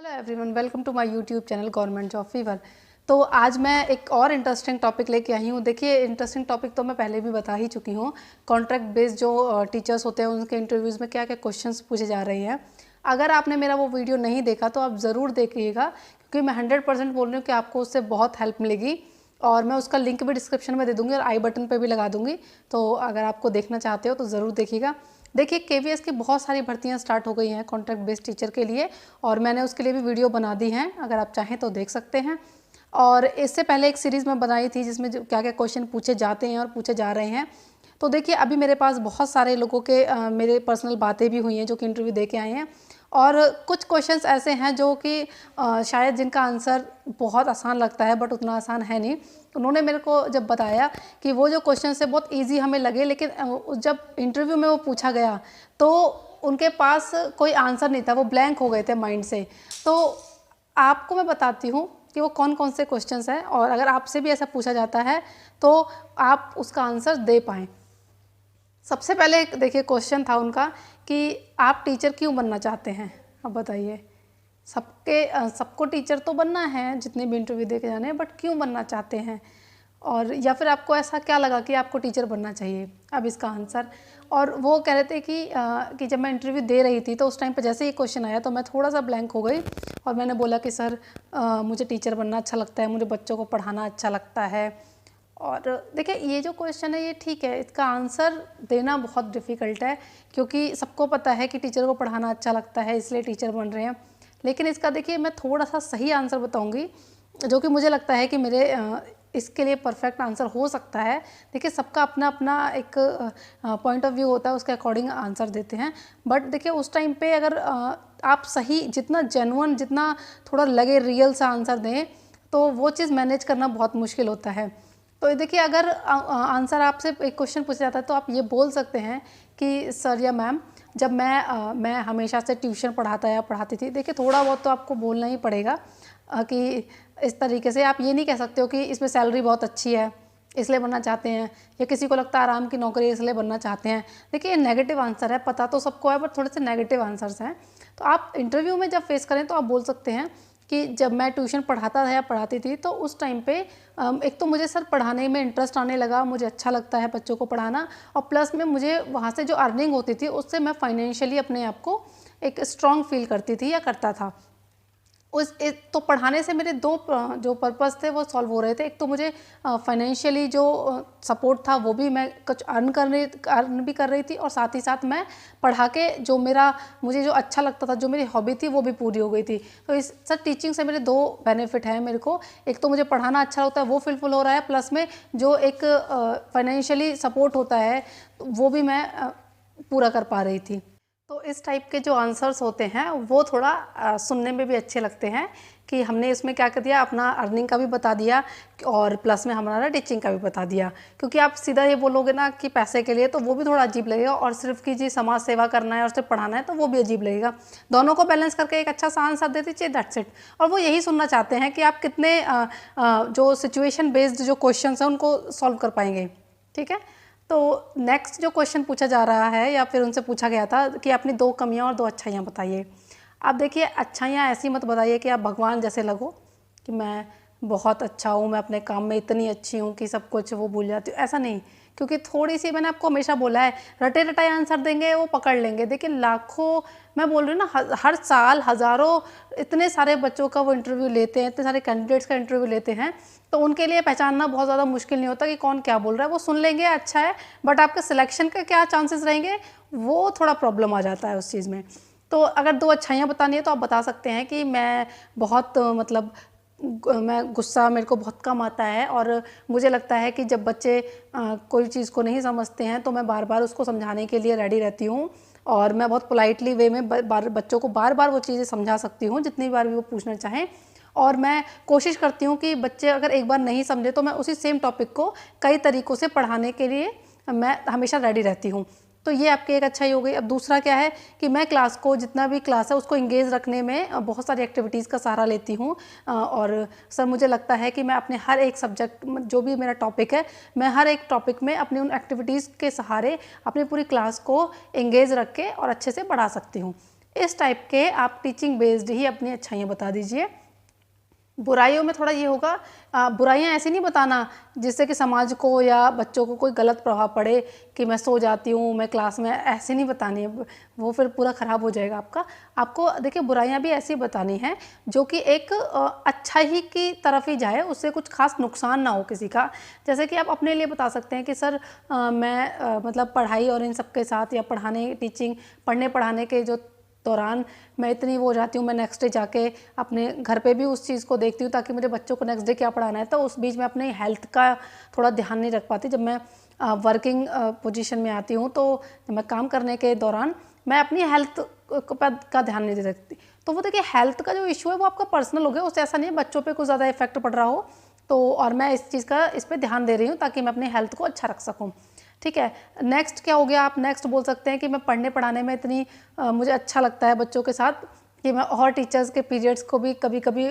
Hello everyone, welcome to my YouTube channel government job fever. तो आज मैं एक और इंटरेस्टिंग टॉपिक लेके आई हूँ। देखिए, इंटरेस्टिंग टॉपिक तो मैं पहले भी बता ही चुकी हूँ। कॉन्ट्रैक्ट बेस्ड जो टीचर्स होते हैं उनके इंटरव्यूज़ में क्या क्या क्वेश्चंस पूछे जा रहे हैं। अगर आपने मेरा वो वीडियो नहीं देखा तो आप ज़रूर देखिएगा, क्योंकि मैं 100% बोल रही हूँ कि आपको उससे बहुत हेल्प मिलेगी। और मैं उसका लिंक भी डिस्क्रिप्शन में दे दूँगी और आई बटन पर भी लगा दूँगी। तो अगर आपको देखना चाहते हो तो ज़रूर देखिएगा। देखिए, केवीएस की बहुत सारी भर्तियां स्टार्ट हो गई हैं कॉन्ट्रैक्ट बेस्ड टीचर के लिए, और मैंने उसके लिए भी वीडियो बना दी हैं, अगर आप चाहें तो देख सकते हैं। और इससे पहले एक सीरीज़ में बनाई थी जिसमें जो क्या क्या क्वेश्चन पूछे जाते हैं और पूछे जा रहे हैं। तो देखिए, अभी मेरे पास बहुत सारे लोगों के मेरे पर्सनल बातें भी हुई हैं जो कि इंटरव्यू दे के आए हैं। और कुछ क्वेश्चंस ऐसे हैं जो कि शायद जिनका आंसर बहुत आसान लगता है बट उतना आसान है नहीं। उन्होंने मेरे को जब बताया कि वो जो क्वेश्चन है बहुत इजी हमें लगे, लेकिन जब इंटरव्यू में वो पूछा गया तो उनके पास कोई आंसर नहीं था, वो ब्लैंक हो गए थे माइंड से। तो आपको मैं बताती हूँ कि वो कौन कौन से क्वेश्चंस हैं, और अगर आपसे भी ऐसा पूछा जाता है तो आप उसका आंसर दे पाएँ। सबसे पहले देखिए, क्वेश्चन था उनका कि आप टीचर क्यों बनना चाहते हैं। अब बताइए, सबको टीचर तो बनना है जितने भी इंटरव्यू दे के जाने हैं, बट क्यों बनना चाहते हैं, और या फिर आपको ऐसा क्या लगा कि आपको टीचर बनना चाहिए। अब इसका आंसर, और वो कह रहे थे कि जब मैं इंटरव्यू दे रही थी तो उस टाइम पर जैसे ही क्वेश्चन आया तो मैं थोड़ा सा ब्लैंक हो गई, और मैंने बोला कि सर मुझे टीचर बनना अच्छा लगता है, मुझे बच्चों को पढ़ाना अच्छा लगता है। और देखिए, ये जो क्वेश्चन है ये ठीक है, इसका आंसर देना बहुत डिफ़िकल्ट है, क्योंकि सबको पता है कि टीचर को पढ़ाना अच्छा लगता है इसलिए टीचर बन रहे हैं। लेकिन इसका देखिए, मैं थोड़ा सा सही आंसर बताऊंगी जो कि मुझे लगता है कि मेरे इसके लिए परफेक्ट आंसर हो सकता है। देखिए, सबका अपना अपना एक पॉइंट ऑफ व्यू होता है, उसके अकॉर्डिंग आंसर देते हैं। बट देखिए, उस टाइम पे अगर आप सही, जितना जेन्युइन, जितना थोड़ा लगे रियल सा आंसर दें तो वो चीज़ मैनेज करना बहुत मुश्किल होता है। तो देखिए, अगर आंसर आपसे एक क्वेश्चन पूछा जाता है तो आप ये बोल सकते हैं कि सर या मैम, जब मैं हमेशा से ट्यूशन पढ़ाता या पढ़ाती थी। देखिए, थोड़ा बहुत तो आपको बोलना ही पड़ेगा कि इस तरीके से। आप ये नहीं कह सकते हो कि इसमें सैलरी बहुत अच्छी है इसलिए बनना चाहते हैं, या किसी को लगता है आराम की नौकरी इसलिए बनना चाहते हैं। देखिए, ये नेगेटिव आंसर है, पता तो सबको है, बट थोड़े से नेगेटिव आंसर्स हैं। तो आप इंटरव्यू में जब फेस करें तो आप बोल सकते हैं कि जब मैं ट्यूशन पढ़ाता था या पढ़ाती थी तो उस टाइम पे एक तो मुझे सर पढ़ाने में इंटरेस्ट आने लगा, मुझे अच्छा लगता है बच्चों को पढ़ाना, और प्लस में मुझे वहाँ से जो अर्निंग होती थी उससे मैं फाइनेंशियली अपने आप को एक स्ट्रॉन्ग फील करती थी या करता था। तो पढ़ाने से मेरे दो जो पर्पस थे वो सॉल्व हो रहे थे। एक तो मुझे फाइनेंशियली जो सपोर्ट था वो भी, मैं कुछ अर्न भी कर रही थी, और साथ ही साथ मैं पढ़ा के जो मुझे जो अच्छा लगता था, जो मेरी हॉबी थी वो भी पूरी हो गई थी। तो इस सर टीचिंग से मेरे दो बेनिफिट हैं मेरे को। एक तो मुझे पढ़ाना अच्छा लगता है, वो फुलफिल हो रहा है, प्लस में जो एक फाइनेंशियली सपोर्ट होता है वो भी मैं पूरा कर पा रही थी। तो इस टाइप के जो आंसर्स होते हैं वो थोड़ा सुनने में भी अच्छे लगते हैं कि हमने इसमें क्या कर दिया, अपना अर्निंग का भी बता दिया और प्लस में हमारा टीचिंग का भी बता दिया। क्योंकि आप सीधा ये बोलोगे ना कि पैसे के लिए, तो वो भी थोड़ा अजीब लगेगा, और सिर्फ कि जी समाज सेवा करना है और सिर्फ पढ़ाना है तो वो भी अजीब लगेगा। दोनों को बैलेंस करके एक अच्छा सा आंसर दे दीजिए, दैट्स इट। और वो यही सुनना चाहते हैं कि आप कितने जो सिचुएशन बेस्ड जो क्वेश्चन हैं उनको सॉल्व कर पाएंगे। ठीक है। तो नेक्स्ट जो क्वेश्चन पूछा जा रहा है या फिर उनसे पूछा गया था कि अपनी दो कमियां और दो अच्छाइयां बताइए। आप देखिए, अच्छाइयां ऐसी मत बताइए कि आप भगवान जैसे लगो कि मैं बहुत अच्छा हूँ, मैं अपने काम में इतनी अच्छी हूँ कि सब कुछ वो भूल जाती हूँ, ऐसा नहीं। क्योंकि थोड़ी सी, मैंने आपको हमेशा बोला है, रटे रटाए आंसर देंगे वो पकड़ लेंगे। देखिए, लाखों, मैं बोल रही हूँ ना, हर साल हज़ारों, इतने सारे बच्चों का वो इंटरव्यू लेते हैं, इतने सारे कैंडिडेट्स का इंटरव्यू लेते हैं, तो उनके लिए पहचानना बहुत ज़्यादा मुश्किल नहीं होता कि कौन क्या बोल रहा है। वो सुन लेंगे, अच्छा है, बट आपके सिलेक्शन का क्या चांसेस रहेंगे, वो थोड़ा प्रॉब्लम आ जाता है उस चीज़ में। तो अगर दो अच्छाइयाँ बतानी है तो आप बता सकते हैं कि मैं बहुत मतलब मैं गुस्सा मेरे को बहुत कम आता है, और मुझे लगता है कि जब बच्चे कोई चीज़ को नहीं समझते हैं तो मैं बार बार उसको समझाने के लिए रेडी रहती हूँ, और मैं बहुत पोलाइटली वे में बच्चों को बार बार वो चीज़ें समझा सकती हूँ जितनी बार भी वो पूछना चाहें। और मैं कोशिश करती हूँ कि बच्चे अगर एक बार नहीं समझे तो मैं उसी सेम टॉपिक को कई तरीक़ों से पढ़ाने के लिए मैं हमेशा रेडी रहती हूँ। तो ये आपकी एक अच्छाई हो गई। अब दूसरा क्या है कि मैं क्लास को, जितना भी क्लास है उसको इंगेज रखने में बहुत सारी एक्टिविटीज़ का सहारा लेती हूँ। और सर मुझे लगता है कि मैं अपने हर एक सब्जेक्ट, जो भी मेरा टॉपिक है, मैं हर एक टॉपिक में अपनी उन एक्टिविटीज़ के सहारे अपनी पूरी क्लास को इंगेज रख के और अच्छे से पढ़ा सकती हूँ। इस टाइप के आप टीचिंग बेस्ड ही अपनी अच्छाइयाँ बता दीजिए। बुराइयों में थोड़ा ये होगा, बुराइयां ऐसी नहीं बताना जिससे कि समाज को या बच्चों को कोई गलत प्रभाव पड़े कि मैं सो जाती हूँ, मैं क्लास में, ऐसे नहीं बतानी है, वो फिर पूरा ख़राब हो जाएगा आपका। आपको देखिए बुराइयां भी ऐसी बतानी है जो कि एक अच्छा ही की तरफ ही जाए, उससे कुछ खास नुकसान ना हो किसी का। जैसे कि आप अपने लिए बता सकते हैं कि सर मैं मतलब पढ़ाई और इन सब के साथ या पढ़ाने टीचिंग पढ़ने पढ़ाने के जो दौरान मैं इतनी वो हो जाती हूँ, मैं नेक्स्ट डे जाके अपने घर पे भी उस चीज़ को देखती हूँ ताकि मुझे बच्चों को नेक्स्ट डे क्या पढ़ाना है, तो उस बीच में अपने हेल्थ का थोड़ा ध्यान नहीं रख पाती। जब मैं वर्किंग पोजीशन में आती हूँ तो जब मैं काम करने के दौरान मैं अपनी हेल्थ का ध्यान नहीं दे सकती। तो वो देखिए हेल्थ का जो इशू है वो आपका पर्सनल हो गया, उससे ऐसा नहीं है बच्चों पर कुछ ज़्यादा इफेक्ट पड़ रहा हो, तो और मैं इस चीज़ का इस पर ध्यान दे रही हूँ ताकि मैं अपनी हेल्थ को अच्छा रख सकूँ। ठीक है, नेक्स्ट क्या हो गया, आप नेक्स्ट बोल सकते हैं कि मैं पढ़ने पढ़ाने में इतनी मुझे अच्छा लगता है बच्चों के साथ कि मैं और टीचर्स के पीरियड्स को भी कभी कभी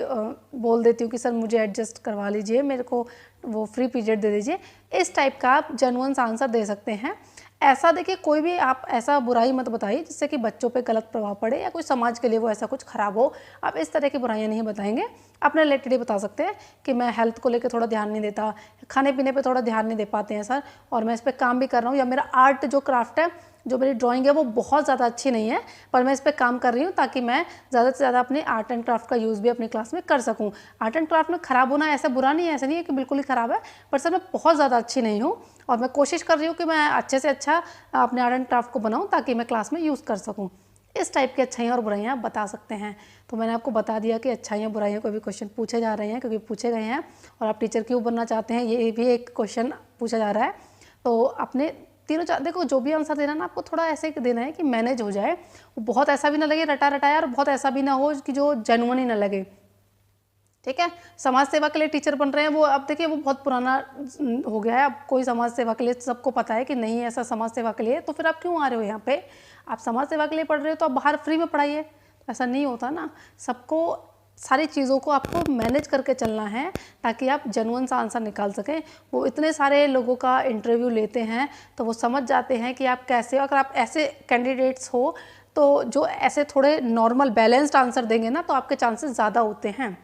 बोल देती हूँ कि सर मुझे एडजस्ट करवा लीजिए, मेरे को वो फ्री पीरियड दे दीजिए। इस टाइप का आप जेन्युइन आंसर दे सकते हैं। ऐसा देखिए कोई भी आप ऐसा बुराई मत बताइए जिससे कि बच्चों पे गलत प्रभाव पड़े या कोई समाज के लिए वो ऐसा कुछ खराब हो। आप इस तरह की बुराइयां नहीं बताएंगे, अपने रिलेटेड ही बता सकते हैं कि मैं हेल्थ को लेकर थोड़ा ध्यान नहीं देता, खाने पीने पे थोड़ा ध्यान नहीं दे पाते हैं सर, और मैं इस पर काम भी कर रहा हूँ, या मेरा आर्ट जो क्राफ्ट है, जो मेरी ड्राइंग है वो बहुत ज़्यादा अच्छी नहीं है पर मैं इस पर काम कर रही हूँ ताकि मैं ज़्यादा से ज़्यादा अपने आर्ट एंड क्राफ्ट का यूज़ भी अपनी क्लास में कर सकूँ। आर्ट एंड क्राफ्ट में ख़राब होना ऐसा बुरा नहीं है, ऐसा नहीं है कि बिल्कुल ही ख़राब है, पर सर मैं बहुत ज़्यादा अच्छी नहीं हूँ और मैं कोशिश कर रही हूँ कि मैं अच्छे से अच्छा अपने आर्ट एंड क्राफ्ट को बनाऊँ ताकि मैं क्लास में यूज़ कर सकूँ। इस टाइप की अच्छाइयाँ और बुराइयाँ आप बता सकते हैं। तो मैंने आपको बता दिया कि अच्छाइयाँ बुराइयों को भी क्वेश्चन पूछे जा रहे हैं क्योंकि पूछे गए हैं, और आप टीचर क्यों बनना चाहते हैं ये भी एक क्वेश्चन पूछा जा रहा है। तो अपने तीनों देखो जो भी आंसर देना ना आपको थोड़ा ऐसे देना है कि मैनेज हो जाए, वो बहुत ऐसा भी ना लगे रटा रटाया और बहुत ऐसा भी ना हो कि जो जेन्युइन ही ना लगे। ठीक है, समाज सेवा के लिए टीचर बन रहे हैं वो अब देखिए वो बहुत पुराना हो गया है, अब कोई समाज सेवा के लिए सबको पता है कि नहीं ऐसा समाज सेवा के लिए, तो फिर आप क्यों आ रहे हो यहाँ पे? आप समाज सेवा के लिए पढ़ रहे हो तो आप बाहर फ्री में पढ़ाइए, ऐसा नहीं होता ना। सबको सारी चीज़ों को आपको मैनेज करके चलना है ताकि आप जेन्युइन सा आंसर निकाल सकें। वो इतने सारे लोगों का इंटरव्यू लेते हैं तो वो समझ जाते हैं कि आप कैसे, अगर आप ऐसे कैंडिडेट्स हो तो जो ऐसे थोड़े नॉर्मल बैलेंस्ड आंसर देंगे ना तो आपके चांसेस ज़्यादा होते हैं।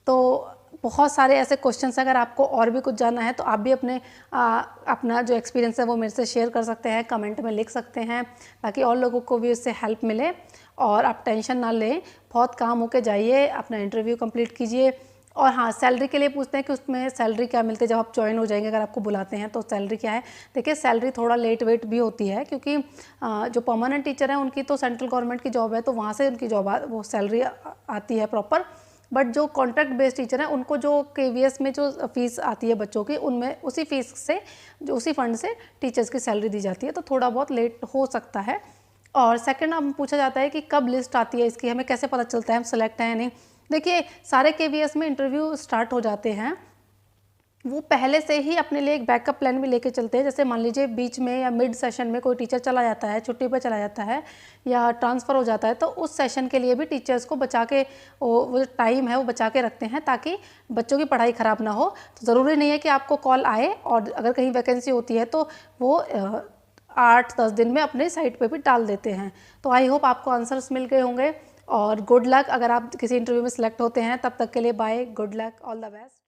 तो बहुत सारे ऐसे क्वेश्चंस हैं, अगर आपको और भी कुछ जानना है तो आप भी अपना जो एक्सपीरियंस है वो मेरे से शेयर कर सकते हैं, कमेंट में लिख सकते हैं ताकि और लोगों को भी उससे हेल्प मिले। और आप टेंशन ना लें, बहुत काम होके जाइए, अपना इंटरव्यू कंप्लीट कीजिए। और हाँ, सैलरी के लिए पूछते हैं कि उसमें सैलरी क्या मिलती है जब आप ज्वाइन हो जाएंगे, अगर आपको बुलाते हैं तो सैलरी क्या है। देखिए सैलरी थोड़ा लेट वेट भी होती है क्योंकि जो परमानेंट टीचर हैं उनकी तो सेंट्रल गवर्नमेंट की जॉब है तो वहाँ से उनकी जॉब वो सैलरी आती है प्रॉपर। बट जो कॉन्ट्रैक्ट बेस्ड टीचर हैं उनको जो KVS में जो फीस आती है बच्चों की, उनमें उसी फीस से जो उसी फंड से टीचर्स की सैलरी दी जाती है, तो थोड़ा बहुत लेट हो सकता है। और सेकंड हम पूछा जाता है कि कब लिस्ट आती है इसकी, हमें कैसे पता चलता है हम सेलेक्ट हैं या नहीं। देखिए सारे KVS में इंटरव्यू स्टार्ट हो जाते हैं, वो पहले से ही अपने लिए एक बैकअप प्लान भी लेके चलते हैं। जैसे मान लीजिए बीच में या मिड सेशन में कोई टीचर चला जाता है, छुट्टी पर चला जाता है या ट्रांसफ़र हो जाता है, तो उस सेशन के लिए भी टीचर्स को बचा के वो जो टाइम है वो बचा के रखते हैं ताकि बच्चों की पढ़ाई ख़राब ना हो। तो ज़रूरी नहीं है कि आपको कॉल आए, और अगर कहीं वैकेंसी होती है तो वो 8-10 दिन में अपने साइट पर भी डाल देते हैं। तो आई होप आपको आंसर्स मिल गए होंगे, और गुड लक अगर आप किसी इंटरव्यू में सिलेक्ट होते हैं। तब तक के लिए bye, good luck, all the best.